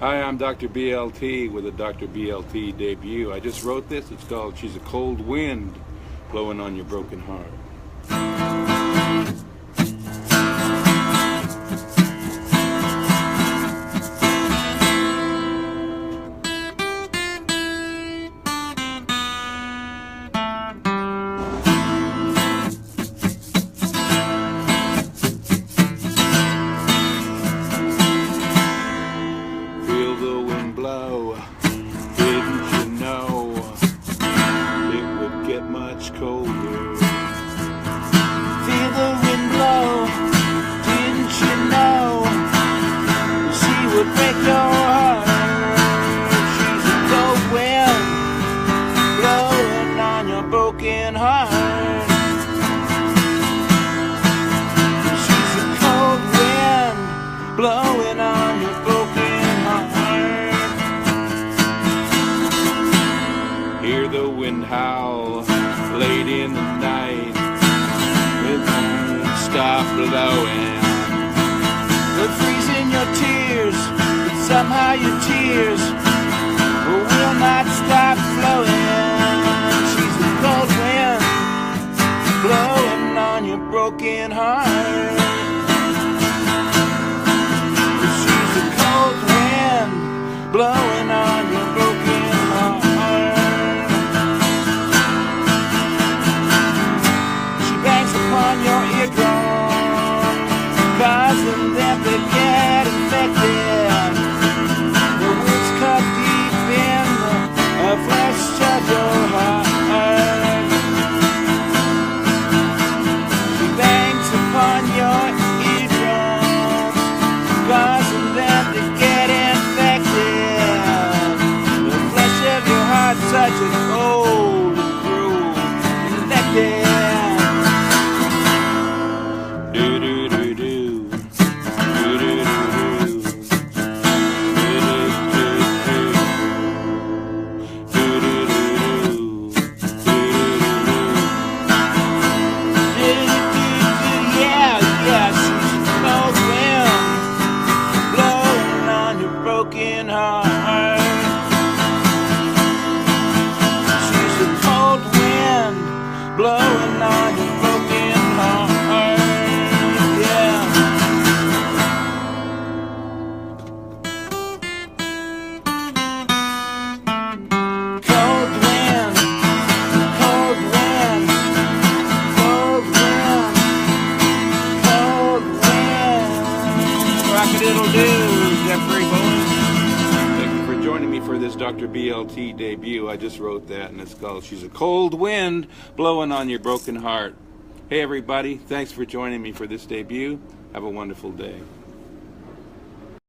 Hi, I'm Dr. BLT with a Dr. BLT debut. I just wrote this. It's called She's a Cold Wind Blowing on Your Broken Heart. Feel the wind blow, didn't you know it would get much colder? Feel the wind blow, didn't you know she would break your heart? She's a cold wind blowing on your broken heart. She's a cold wind blowing on your broken heart. Hear the wind howl late in the night. It won't stop blowing. But freezing your tears, but somehow your tears will not stop flowing. She's a cold wind blowing on your broken heart. She's a cold wind blowing on your broken heart. She bangs upon your eardrum, causing them to get infected. The words cut deep in the flesh of your heart. She bangs upon your eardrums, causing them to get infected. The flesh of your heart such a cold and cruel infected. Broken heart. She's a cold wind blowing on your broken heart. Yeah. Cold wind, cold wind, cold wind, cold wind. Rock-a-diddle-doo, Jeffrey Bowen. Thank you for joining me for this Dr. BLT debut. I just wrote that, and it's called She's a Cold Wind Blowing on Your Broken Heart. Hey, everybody. Thanks for joining me for this debut. Have a wonderful day.